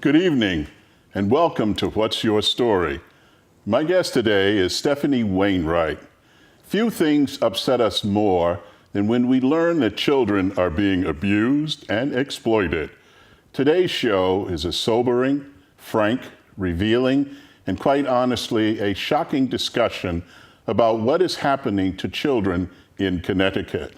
Good evening, and welcome to What's Your Story? My guest today is Stephanie Wainwright. Few things upset us more than when we learn that children are being abused and exploited. Today's show is a sobering, frank, revealing, and quite honestly, a shocking discussion about what is happening to children in Connecticut.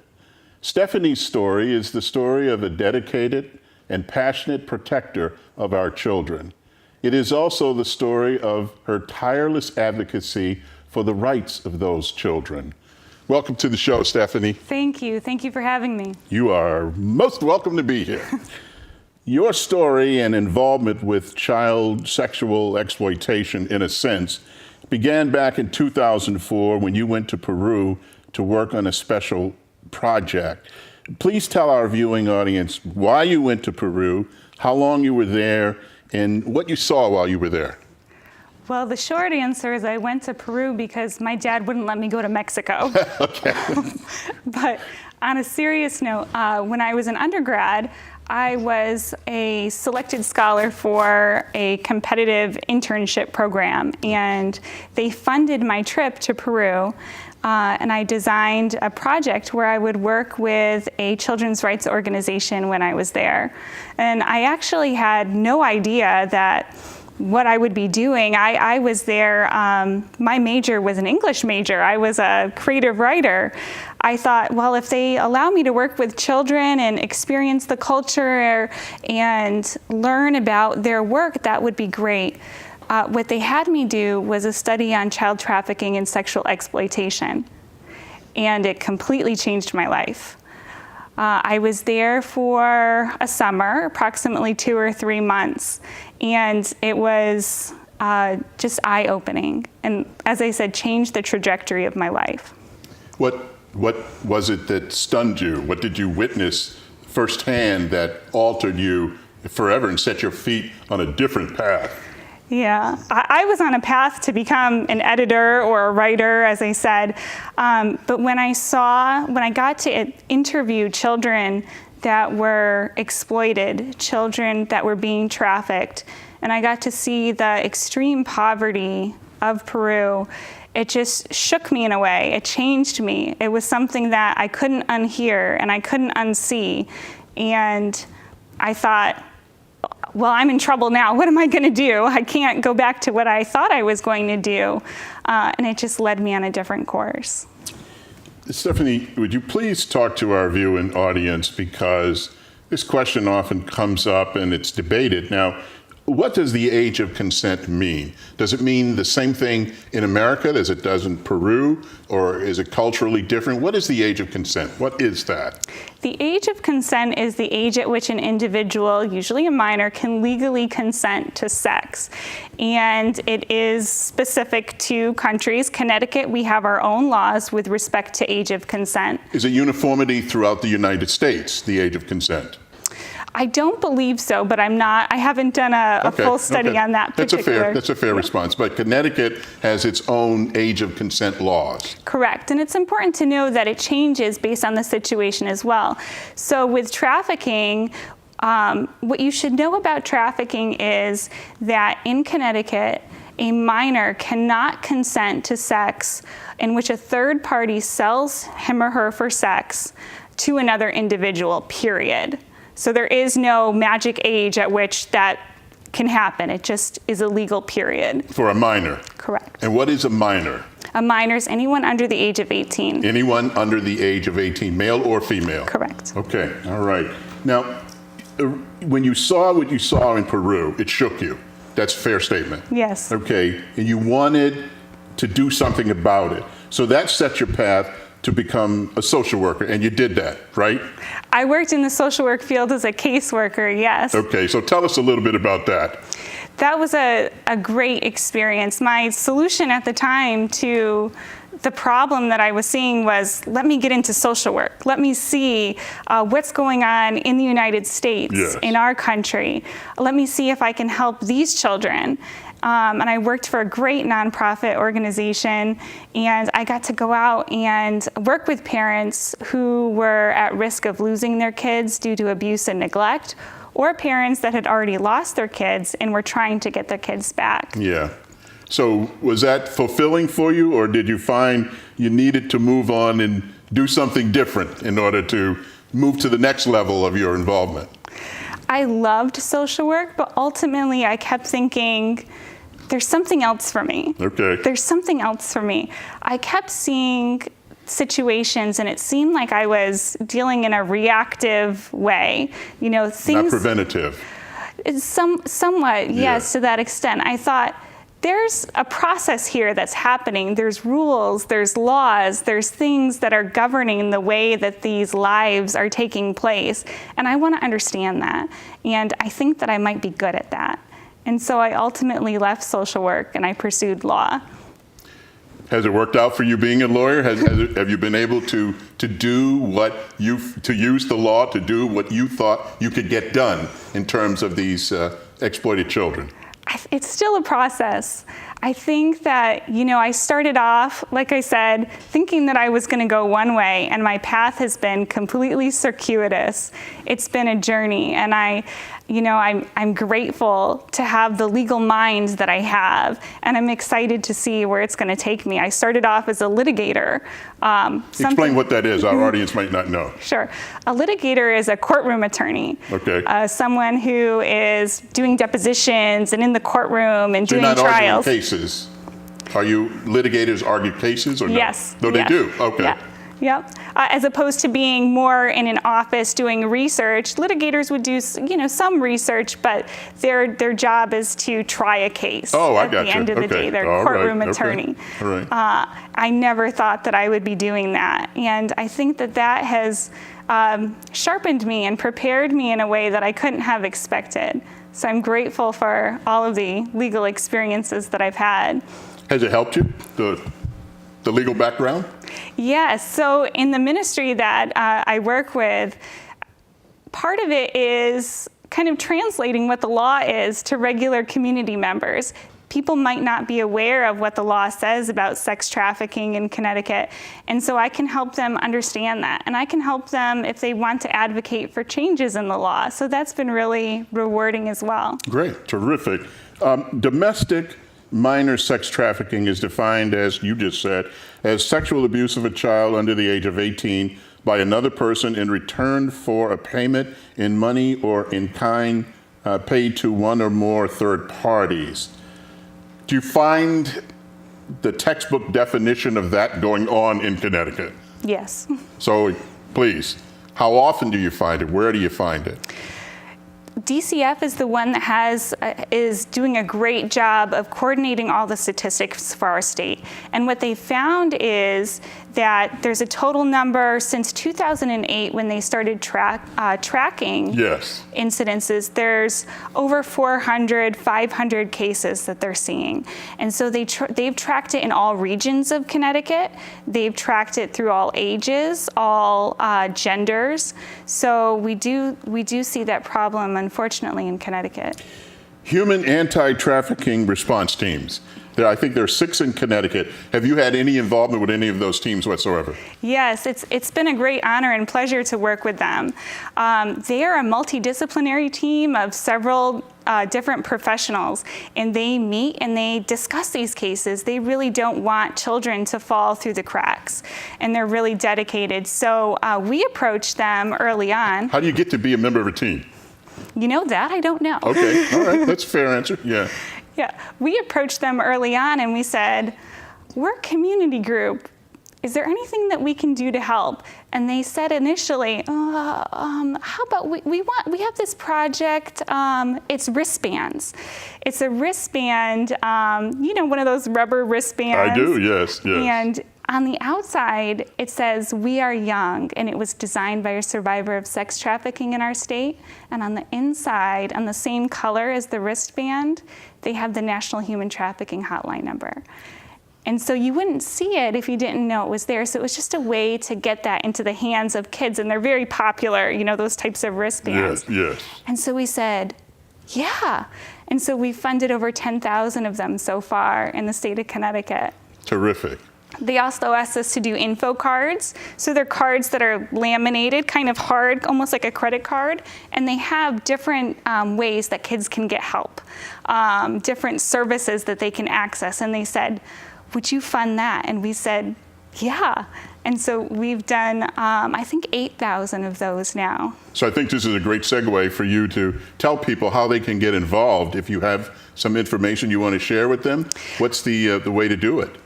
Stephanie's story is the story of a dedicated and passionate protector of our children. It is also the story of her tireless advocacy for the rights of those children. Welcome to the show, Stephanie. Thank you. Thank you for having me. You are most welcome to be here. Your story and involvement with child sexual exploitation, in a sense, began back in 2004 when you went to Peru to work on a special project. Please tell our viewing audience why you went to Peru, how long you were there, and what you saw while you were there. Well, the short answer is I went to Peru because my dad wouldn't let me go to Mexico. Okay. But on a serious note, when I was an undergrad, I was a selected scholar for a competitive internship program, and they funded my trip to Peru. And I designed a project where I would work with a children's rights organization when I was there. And I actually had no idea that what I would be doing. I was there, my major was an English major. I was a creative writer. I thought, well, if they allow me to work with children and experience the culture and learn about their work, that would be great. What they had me do was a study on child trafficking and sexual exploitation, and it completely changed my life. I was there for a summer, approximately 2 or 3 months, and it was just eye-opening, and as I said, changed the trajectory of my life. What was it that stunned you? What did you witness firsthand that altered you forever and set your feet on a different path? Yeah, I was on a path to become an editor or a writer, as I said. But when I got to interview children that were exploited, children that were being trafficked, and I got to see the extreme poverty of Peru, it just shook me in a way. It changed me. It was something that I couldn't unhear and I couldn't unsee. And I thought, well, I'm in trouble now. What am I going to do? I can't go back to what I thought I was going to do. And it just led me on a different course. Stephanie, would you please talk to our viewing audience, because this question often comes up and it's debated. Now, what does the age of consent mean? Does it mean the same thing in America as it does in Peru, or is it culturally different? What is the age of consent? What is that? The age of consent is the age at which an individual, usually a minor, can legally consent to sex. And it is specific to countries. Connecticut, we have our own laws with respect to age of consent. Is it uniformity throughout the United States, the age of consent? I don't believe so, but I haven't done a full study on that particular. That's a fair response. But Connecticut has its own age of consent laws. Correct. And it's important to know that it changes based on the situation as well. So with trafficking, what you should know about trafficking is that in Connecticut, a minor cannot consent to sex in which a third party sells him or her for sex to another individual, period. So there is no magic age at which that can happen. It just is a legal period. For a minor? Correct. And what is a minor? A minor is anyone under the age of 18. Anyone under the age of 18, male or female? Correct. Okay, all right. Now, when you saw what you saw in Peru, it shook you. That's a fair statement. Yes. Okay, and you wanted to do something about it. So that set your path to become a social worker, and you did that, right? I worked in the social work field as a caseworker, yes. Okay, so tell us a little bit about that. That was a great experience. My solution at the time to the problem that I was seeing was, let me get into social work. Let me see what's going on in the United States, yes, in our country. Let me see if I can help these children. And I worked for a great nonprofit organization, and I got to go out and work with parents who were at risk of losing their kids due to abuse and neglect, or parents that had already lost their kids and were trying to get their kids back. Yeah. So was that fulfilling for you, or did you find you needed to move on and do something different in order to move to the next level of your involvement? I loved social work, but ultimately I kept thinking, there's something else for me. Okay. There's something else for me. I kept seeing situations and it seemed like I was dealing in a reactive way. You know, things. Not preventative. Somewhat, yes, to that extent. I thought, there's a process here that's happening. There's rules, there's laws, there's things that are governing the way that these lives are taking place. And I want to understand that. And I think that I might be good at that. And so I ultimately left social work and I pursued law. Has it worked out for you being a lawyer? Have you been able to do to use the law to do what you thought you could get done in terms of these exploited children? It's still a process. I think that, you know, I started off, like I said, thinking that I was going to go one way, and my path has been completely circuitous. It's been a journey, and I'm grateful to have the legal mind that I have, and I'm excited to see where it's going to take me. I started off as a litigator. Explain what that is. Our audience might not know. Sure. A litigator is a courtroom attorney. Okay. Someone who is doing depositions and in the courtroom and So doing you're not trials. arguing cases. Are you litigators argue cases or no? Yes. No, they yes. do. Okay. Yeah. Yep. As opposed to being more in an office doing research, litigators would do, some research, but their job is to try a case. At the end of the day, they're a courtroom attorney. All right. I never thought that I would be doing that, and I think that has sharpened me and prepared me in a way that I couldn't have expected. So I'm grateful for all of the legal experiences that I've had. Has it helped you, the legal background? Yes. So in the ministry that I work with, part of it is kind of translating what the law is to regular community members. People might not be aware of what the law says about sex trafficking in Connecticut, and so I can help them understand that. And I can help them if they want to advocate for changes in the law. So that's been really rewarding as well. Great. Terrific. Domestic minor sex trafficking is defined, as you just said, as sexual abuse of a child under the age of 18 by another person in return for a payment in money or in kind paid to one or more third parties. Do you find the textbook definition of that going on in Connecticut? Yes. So please, how often do you find it? Where do you find it? DCF is the one that is doing a great job of coordinating all the statistics for our state. And what they found is that there's a total number since 2008 when they started tracking incidences. There's over 400, 500 cases that they're seeing. And so they've tracked it in all regions of Connecticut. They've tracked it through all ages, all genders. So we do see that problem, unfortunately, in Connecticut. Human anti-trafficking response teams. I think there are 6 in Connecticut. Have you had any involvement with any of those teams whatsoever? Yes, it's been a great honor and pleasure to work with them. They are a multidisciplinary team of several different professionals, and they meet and they discuss these cases. They really don't want children to fall through the cracks, and they're really dedicated. So we approached them early on. How do you get to be a member of a team? You know that? I don't know. Okay, all right, that's a fair answer, yeah. Yeah, we approached them early on and we said, we're a community group. Is there anything that we can do to help? And they said initially, how about we have this project, it's wristbands. It's a wristband, one of those rubber wristbands. I do, yes. And on the outside, it says, "We are young," and it was designed by a survivor of sex trafficking in our state. And on the inside, on the same color as the wristband, they have the National Human Trafficking Hotline number. And so you wouldn't see it if you didn't know it was there. So it was just a way to get that into the hands of kids, and they're very popular, those types of wristbands. Yes. And so we said, yeah. And so we funded over 10,000 of them so far in the state of Connecticut. Terrific. They also asked us to do info cards. So they're cards that are laminated, kind of hard, almost like a credit card. And they have different ways that kids can get help, different services that they can access. And they said, would you fund that? And we said, yeah. And so we've done, I think, 8,000 of those now. So I think this is a great segue for you to tell people how they can get involved. If you have some information you want to share with them, what's the way to do it?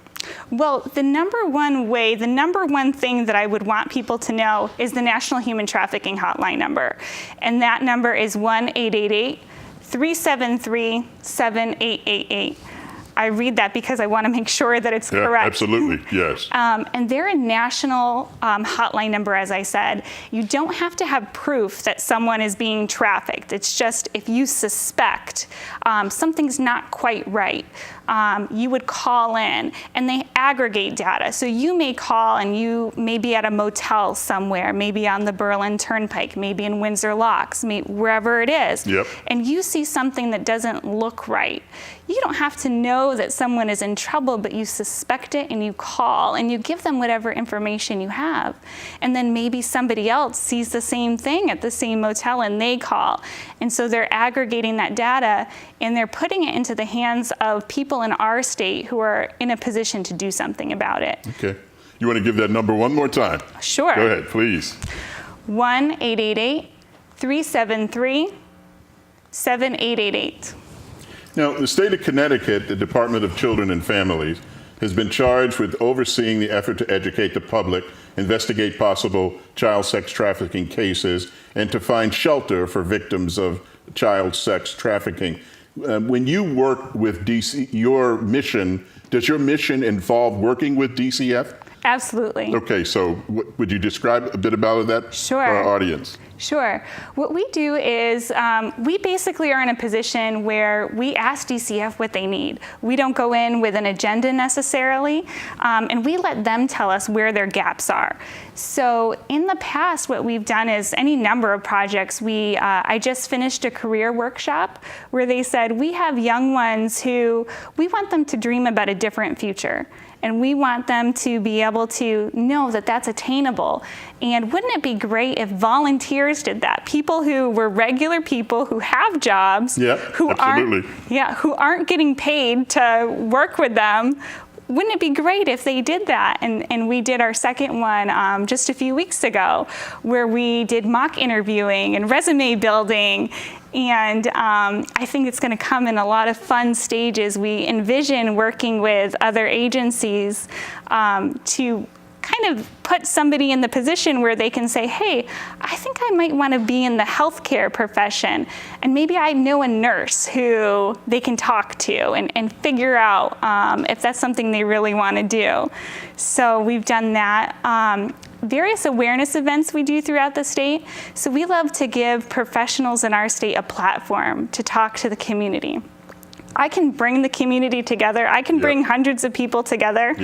Well, the number one thing that I would want people to know is the National Human Trafficking Hotline number. And that number is 1-888-373-7888. I read that because I want to make sure that it's correct. Absolutely, yes. And they're a national hotline number, as I said. You don't have to have proof that someone is being trafficked. It's just if you suspect something's not quite right, you would call in, and they aggregate data. So you may call and you may be at a motel somewhere, maybe on the Berlin Turnpike, maybe in Windsor Locks, wherever it is, and you see something that doesn't look right. You don't have to know that someone is in trouble, but you suspect it and you call and you give them whatever information you have. And then maybe somebody else sees the same thing at the same motel and they call. And so they're aggregating that data and they're putting it into the hands of people in our state who are in a position to do something about it. Okay. You want to give that number one more time? Sure. Go ahead, please. 1-888-373-7888. Now, the state of Connecticut, the Department of Children and Families, has been charged with overseeing the effort to educate the public, investigate possible child sex trafficking cases, and to find shelter for victims of child sex trafficking. When you work with DC, does your mission involve working with DCF? Absolutely. Okay, so would you describe a bit about that Sure. for our audience? Sure. What we do is we basically are in a position where we ask DCF what they need. We don't go in with an agenda necessarily, and we let them tell us where their gaps are. So in the past, what we've done is any number of projects. I just finished a career workshop where they said, we have young ones who we want them to dream about a different future. And we want them to be able to know that that's attainable. And wouldn't it be great if volunteers did that? People who were regular people who have jobs, who aren't getting paid to work with them. Wouldn't it be great if they did that? And we did our second one just a few weeks ago, where we did mock interviewing and resume building. And I think it's going to come in a lot of fun stages. We envision working with other agencies to kind of put somebody in the position where they can say, hey, I think I might want to be in the healthcare profession. And maybe I know a nurse who they can talk to and figure out if that's something they really want to do. So we've done that. Various awareness events we do throughout the state. So we love to give professionals in our state a platform to talk to the community. I can bring the community together. I can bring hundreds of people together,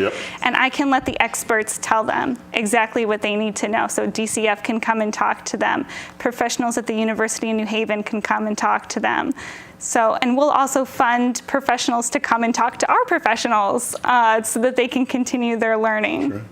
and I can let the experts tell them exactly what they need to know. So DCF can come and talk to them. Professionals at the University of New Haven can come and talk to them. So, and we'll also fund professionals to come and talk to our professionals so that they can continue their learning. Sure.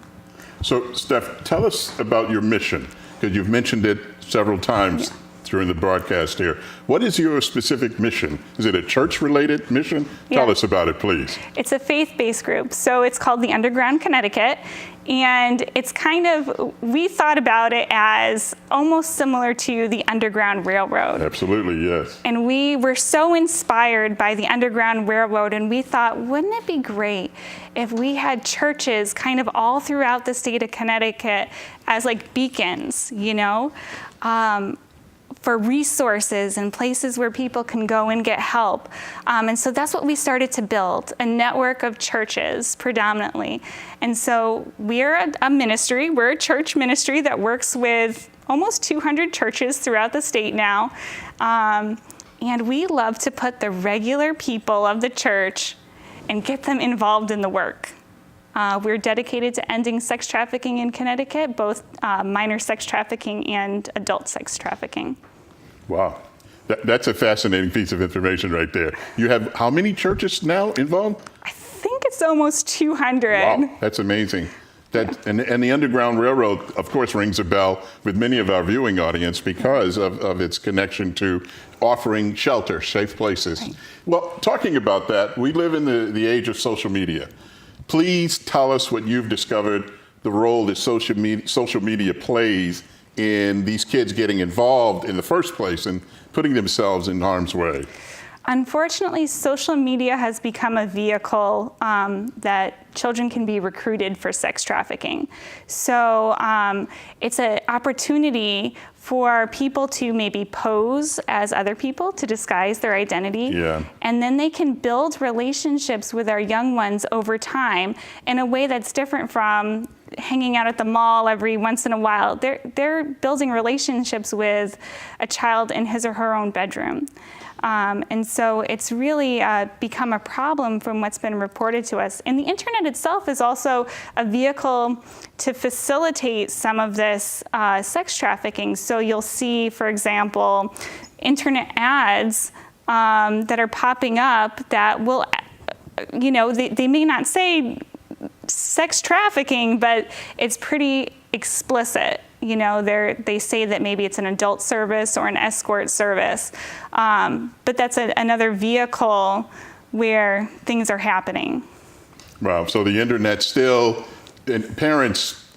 So, Steph, tell us about your mission, because you've mentioned it several times during the broadcast here. What is your specific mission? Is it a church-related mission? Tell us about it, please. It's a faith-based group. So it's called the Underground Connecticut. And it's kind of, we thought about it as almost similar to the Underground Railroad. Absolutely, yes. And we were so inspired by the Underground Railroad, and we thought, wouldn't it be great if we had churches kind of all throughout the state of Connecticut as like beacons, you know? For resources and places where people can go and get help. And so that's what we started to build, a network of churches predominantly. And so we're a ministry, we're a church ministry that works with almost 200 churches throughout the state now. And we love to put the regular people of the church and get them involved in the work. We're dedicated to ending sex trafficking in Connecticut, both minor sex trafficking and adult sex trafficking. Wow. That's a fascinating piece of information right there. You have how many churches now involved? I think it's It's almost 200. Wow, that's amazing. And the Underground Railroad, of course, rings a bell with many of our viewing audience because of its connection to offering shelter, safe places. Right. Well, talking about that, we live in the age of social media. Please tell us what you've discovered, the role that social media plays in these kids getting involved in the first place and putting themselves in harm's way. Unfortunately, social media has become a vehicle that children can be recruited for sex trafficking. So it's an opportunity for people to maybe pose as other people to disguise their identity. Yeah. And then they can build relationships with our young ones over time in a way that's different from hanging out at the mall every once in a while. They're building relationships with a child in his or her own bedroom. And so it's really become a problem from what's been reported to us. And the internet itself is also a vehicle to facilitate some of this sex trafficking. So you'll see, for example, internet ads that are popping up that will, they may not say sex trafficking, but it's pretty explicit. They say that maybe it's an adult service or an escort service, but that's another vehicle where things are happening. Wow, so the internet still, and parents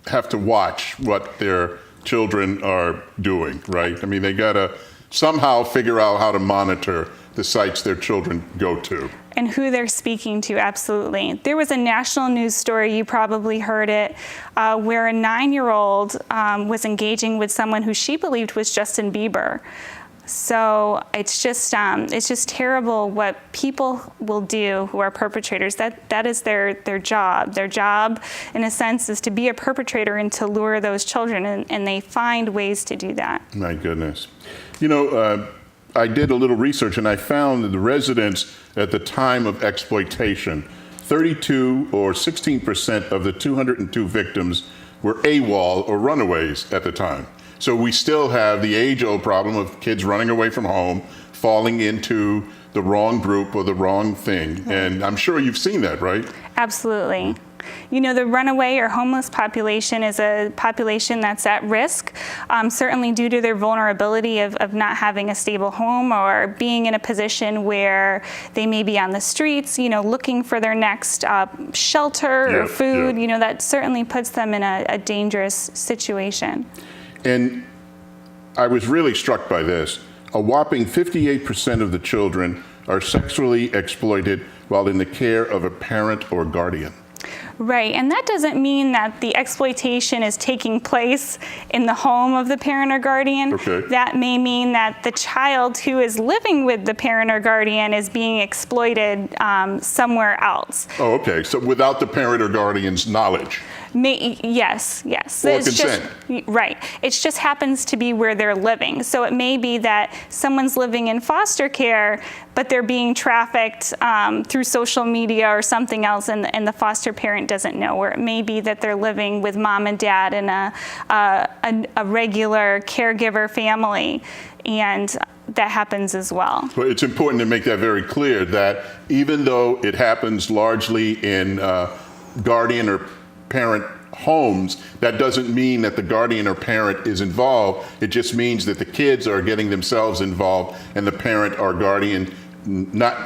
have to watch what their children are doing, right? I mean, they gotta somehow figure out how to monitor the sites their children go to. And who they're speaking to, absolutely. There was a national news story, you probably heard it, where a 9-year-old was engaging with someone who she believed was Justin Bieber. So it's just terrible what people will do who are perpetrators. That is their job. Their job, in a sense, is to be a perpetrator and to lure those children, and they find ways to do that. My goodness. I did a little research and I found that the residents at the time of exploitation, 32 or 16% of the 202 victims were AWOL or runaways at the time. So we still have the age-old problem of kids running away from home, falling into the wrong group or the wrong thing. And I'm sure you've seen that, right? Absolutely. The runaway or homeless population is a population that's at risk, certainly due to their vulnerability of not having a stable home or being in a position where they may be on the streets, looking for their next shelter or food. Yeah. That certainly puts them in a dangerous situation. And I was really struck by this. A whopping 58% of the children are sexually exploited while in the care of a parent or guardian. Right, and that doesn't mean that the exploitation is taking place in the home of the parent or guardian. Okay. That may mean that the child who is living with the parent or guardian is being exploited somewhere else. Oh, okay. So without the parent or guardian's knowledge. Yes. Or consent. Right. It just happens to be where they're living. So it may be that someone's living in foster care, but they're being trafficked through social media or something else, and the foster parent doesn't know. Or it may be that they're living with mom and dad in a regular caregiver family, and that happens as well. But it's important to make that very clear that even though it happens largely in guardian or parent homes, that doesn't mean that the guardian or parent is involved. It just means that the kids are getting themselves involved and the parent or guardian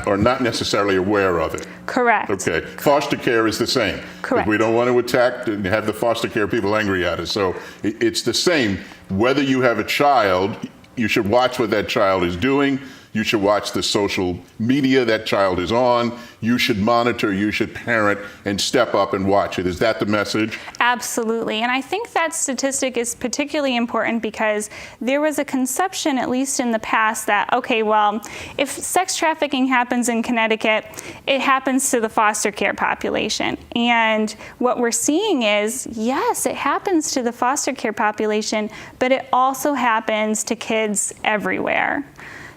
are not necessarily aware of it. Correct. Okay. Foster care is the same. Correct. We don't want to attack and have the foster care people angry at us. So it's the same. Whether you have a child, you should watch what that child is doing. You should watch the social media that child is on. You should monitor, you should parent, and step up and watch it. Is that the message? Absolutely. And I think that statistic is particularly important because there was a conception, at least in the past, that, okay, well, if sex trafficking happens in Connecticut, it happens to the foster care population. And what we're seeing is, yes, it happens to the foster care population, but it also happens to kids everywhere.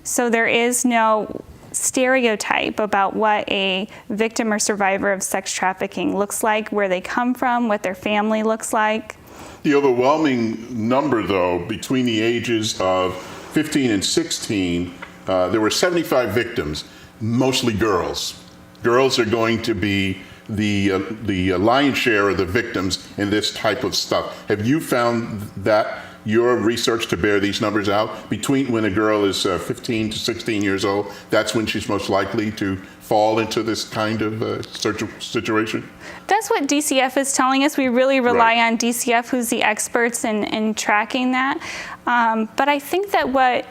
So there is no stereotype about what a victim or survivor of sex trafficking looks like, where they come from, what their family looks like. The overwhelming number, though, between the ages of 15 and 16, there were 75 victims, mostly girls. Girls are going to be the lion's share of the victims in this type of stuff. Have you found that your research to bear these numbers out? Between when a girl is 15 to 16 years old, that's when she's most likely to fall into this kind of situation? That's what DCF is telling us. We really rely Right. on DCF, who's the experts in tracking that. But I think that what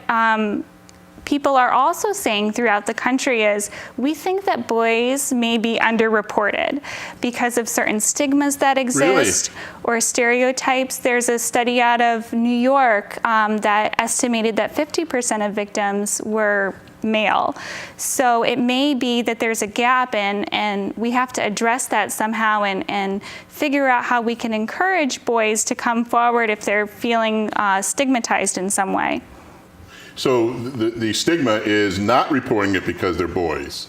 people are also saying throughout the country is we think that boys may be underreported because of certain stigmas that exist or stereotypes. There's a study out of New York that estimated that 50% of victims were male. So it may be that there's a gap, and we have to address that somehow and figure out how we can encourage boys to come forward if they're feeling stigmatized in some way. So the stigma is not reporting it because they're boys.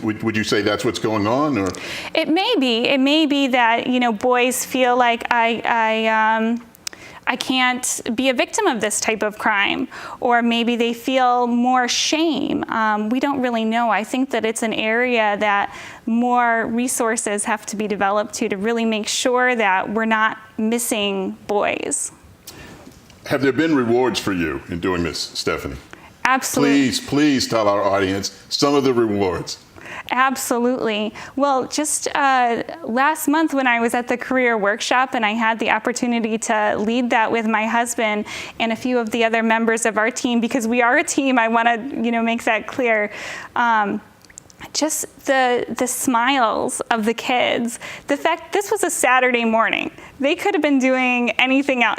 Would you say that's what's going on, or? It may be. It may be that boys feel like I can't be a victim of this type of crime, or maybe they feel more shame. We don't really know. I think that it's an area that more resources have to be developed to really make sure that we're not missing boys. Have there been rewards for you in doing this, Stephanie? Absolutely. Please tell our audience some of the rewards. Absolutely. Well, just last month when I was at the career workshop and I had the opportunity to lead that with my husband and a few of the other members of our team, because we are a team, I want to make that clear. Just the smiles of the kids, the fact this was a Saturday morning. They could have been doing anything else,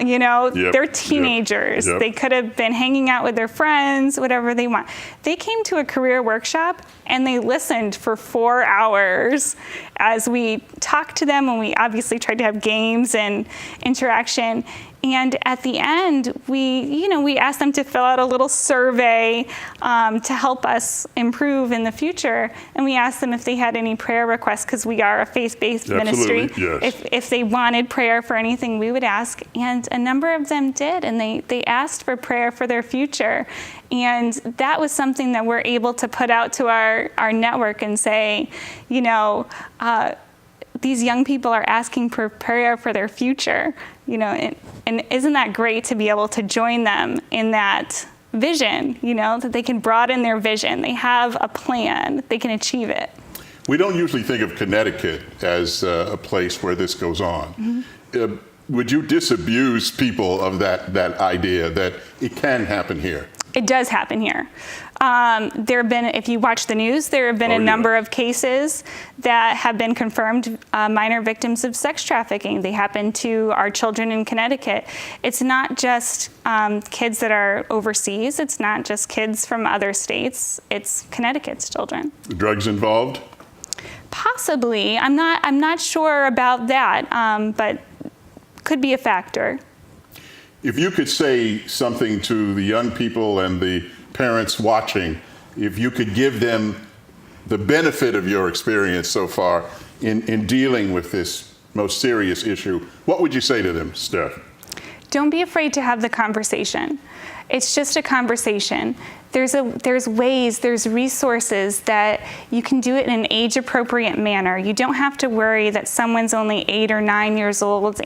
they're teenagers. Yep. They could have been hanging out with their friends, whatever they want. They came to a career workshop and they listened for 4 hours as we talked to them, and we obviously tried to have games and interaction. And at the end, we asked them to fill out a little survey to help us improve in the future. And we asked them if they had any prayer requests, because we are a faith-based ministry. Yes. If they wanted prayer for anything, we would ask. And a number of them did, and they asked for prayer for their future. And that was something that we're able to put out to our network and say, these young people are asking for prayer for their future, and isn't that great to be able to join them in that vision, that they can broaden their vision. They have a plan, they can achieve it. We don't usually think of Connecticut as a place where this goes on. Mm-hmm. Would you disabuse people of that idea that it can happen here? It does happen here. There have been, if you watch the news, there have been a number of cases that have been confirmed minor victims of sex trafficking. They happen to our children in Connecticut. It's not just kids that are overseas. It's not just kids from other states. It's Connecticut's children. Drugs involved? Possibly. I'm not sure about that, but could be a factor. If you could say something to the young people and the parents watching, if you could give them the benefit of your experience so far in dealing with this most serious issue, what would you say to them, Steph? Don't be afraid to have the conversation. It's just a conversation. There's ways, there's resources that you can do it in an age-appropriate manner. You don't have to worry that someone's only 8 or 9 years old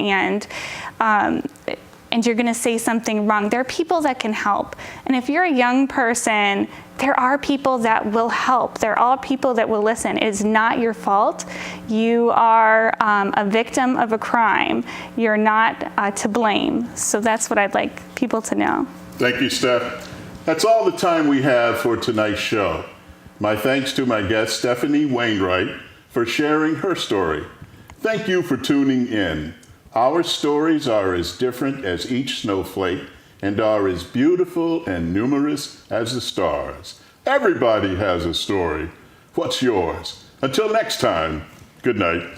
and you're going to say something wrong. There are people that can help. And if you're a young person, there are people that will help. There are people that will listen. It is not your fault. You are a victim of a crime. You're not to blame. So that's what I'd like people to know. Thank you, Steph. That's all the time we have for tonight's show. My thanks to my guest, Stephanie Wainwright, for sharing her story. Thank you for tuning in. Our stories are as different as each snowflake and are as beautiful and numerous as the stars. Everybody has a story. What's yours? Until next time, good night.